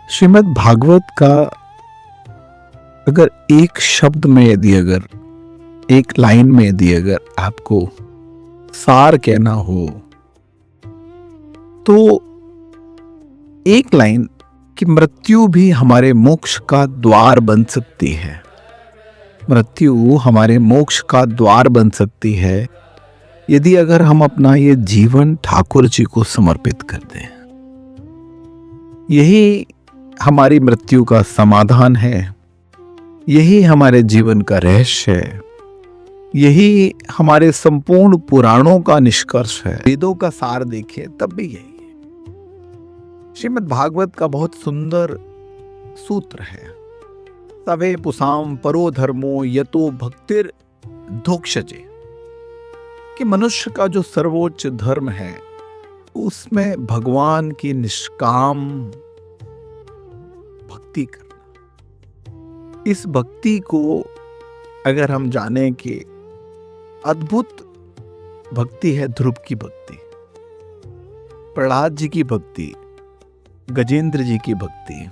श्रीमद् भागवत का अगर एक शब्द में यदि अगर एक लाइन में यदि अगर आपको सार कहना हो तो एक लाइन कि मृत्यु भी हमारे मोक्ष का द्वार बन सकती है। मृत्यु हमारे मोक्ष का द्वार बन सकती है यदि अगर हम अपना ये जीवन ठाकुर जी को समर्पित कर दें। यही हमारी मृत्यु का समाधान है, यही हमारे जीवन का रहस्य है, यही हमारे संपूर्ण पुराणों का निष्कर्ष है। वेदों का सार देखिए तब भी यही है। श्रीमद् भागवत का बहुत सुंदर सूत्र है, सवे पुसाम परो धर्मो यतो भक्तिर धोक्षजे, कि मनुष्य का जो सर्वोच्च धर्म है उसमें भगवान की निष्काम भक्ति करना। इस भक्ति को अगर हम जाने कि अद्भुत भक्ति है, ध्रुव की भक्ति, प्रहलाद जी की भक्ति, गजेंद्र जी की भक्ति,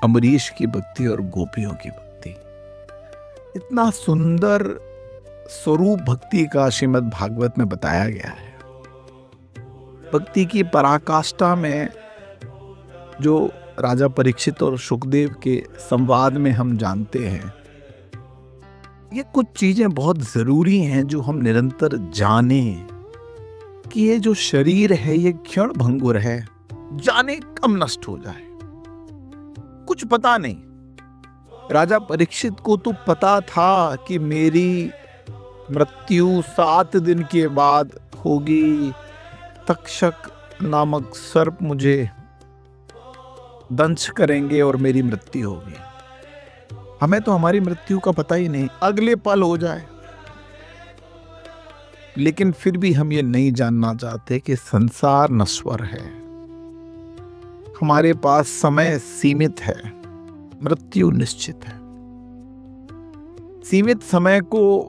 अम्बरीश की भक्ति और गोपियों की भक्ति, इतना सुंदर स्वरूप भक्ति का श्रीमद् भागवत में बताया गया है। भक्ति की पराकाष्ठा में जो राजा परीक्षित और सुखदेव के संवाद में हम जानते हैं, ये कुछ चीजें बहुत जरूरी हैं जो हम निरंतर जाने कि ये जो शरीर है ये क्षण भंगुर है, जाने कम नष्ट हो जाए। कुछ पता नहीं, राजा परीक्षित को तो पता था कि मेरी मृत्यु 7 दिन के बाद होगी, तक्षक नामक सर्प मुझे दंश करेंगे और मेरी मृत्यु होगी। हमें तो हमारी मृत्यु का पता ही नहीं, अगले पल हो जाए। लेकिन फिर भी हम ये नहीं जानना चाहते कि संसार नश्वर है, हमारे पास समय सीमित है, मृत्यु निश्चित है। सीमित समय को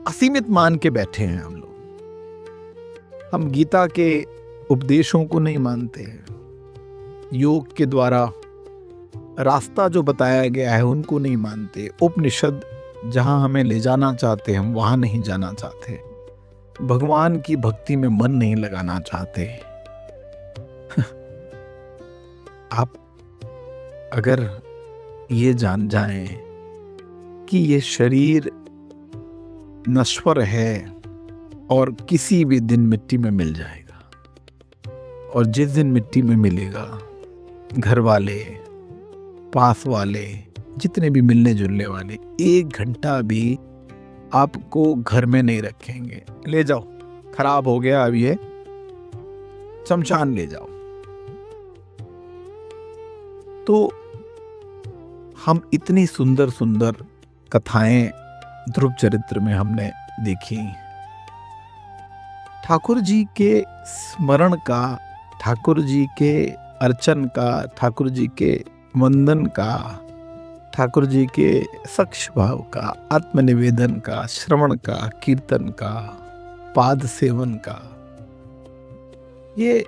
असीमित मान के बैठे हैं हम लोग। हम गीता के उपदेशों को नहीं मानते हैं, योग के द्वारा रास्ता जो बताया गया है उनको नहीं मानते, उपनिषद जहां हमें ले जाना चाहते हम वहां नहीं जाना चाहते, भगवान की भक्ति में मन नहीं लगाना चाहते। आप अगर ये जान जाएं कि ये शरीर नश्वर है और किसी भी दिन मिट्टी में मिल जाएगा, और जिस दिन मिट्टी में मिलेगा घर वाले, पास वाले, जितने भी मिलने जुलने वाले 1 घंटा भी आपको घर में नहीं रखेंगे। ले जाओ, खराब हो गया, अब ये शमशान ले जाओ। तो हम इतनी सुंदर सुंदर कथाएं ध्रुव चरित्र में हमने देखी। ठाकुर जी के स्मरण का, ठाकुर जी के अर्चन का, ठाकुर जी के वंदन का, ठाकुर जी के सक्ष भाव का, आत्मनिवेदन का, श्रवण का, कीर्तन का, पाद सेवन का, ये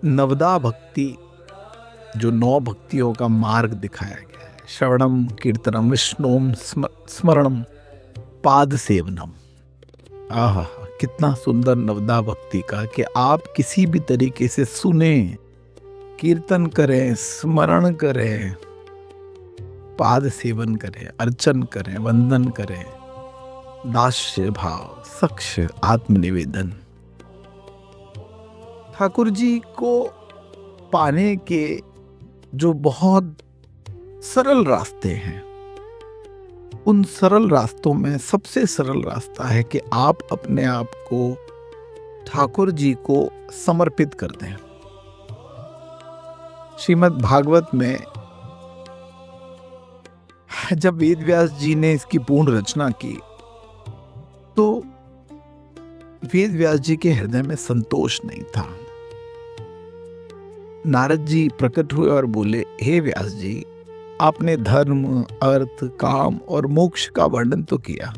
नवदा भक्ति जो 9 भक्तियों का मार्ग दिखाया गया है, श्रवणम कीर्तनम विष्णुम स्मरणम पाद सेवनम। आहा, कितना सुंदर नवदा भक्ति का कि आप किसी भी तरीके से सुने, कीर्तन करें, स्मरण करें, पाद सेवन करें, अर्चन करें, वंदन करें, दास्य भाव, सक्ष, आत्मनिवेदन। ठाकुर जी को पाने के जो बहुत सरल रास्ते हैं, उन सरल रास्तों में सबसे सरल रास्ता है कि आप अपने आप को ठाकुर जी को समर्पित कर दें। श्रीमद् भागवत में जब वेद व्यास जी ने इसकी पूर्ण रचना की तो वेद व्यास जी के हृदय में संतोष नहीं था। नारद जी प्रकट हुए और बोले, हे व्यास जी, आपने धर्म, अर्थ, काम और मोक्ष का वर्णन तो किया,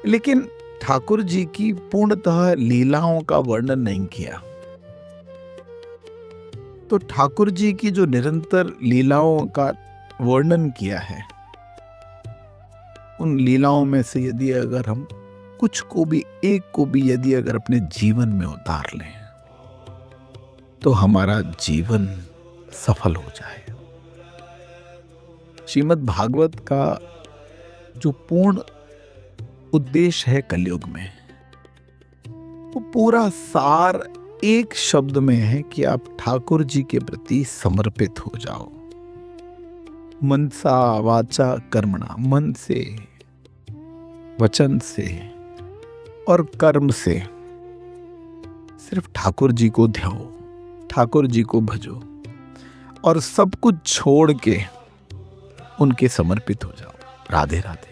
लेकिन ठाकुर जी की पूर्णतः लीलाओं का वर्णन नहीं किया। तो ठाकुर जी की जो निरंतर लीलाओं का वर्णन किया है, उन लीलाओं में से यदि अगर हम कुछ को भी, एक को भी यदि अगर अपने जीवन में उतार लें तो हमारा जीवन सफल हो जाए। श्रीमद् भागवत का जो पूर्ण उद्देश्य है कलयुग में, वो पूरा सार एक शब्द में है कि आप ठाकुर जी के प्रति समर्पित हो जाओ। मनसा वाचा कर्मणा, मन से, वचन से और कर्म से सिर्फ ठाकुर जी को ध्याओ, ठाकुर जी को भजो और सब कुछ छोड़ के उनके समर्पित हो जाओ। राधे राधे।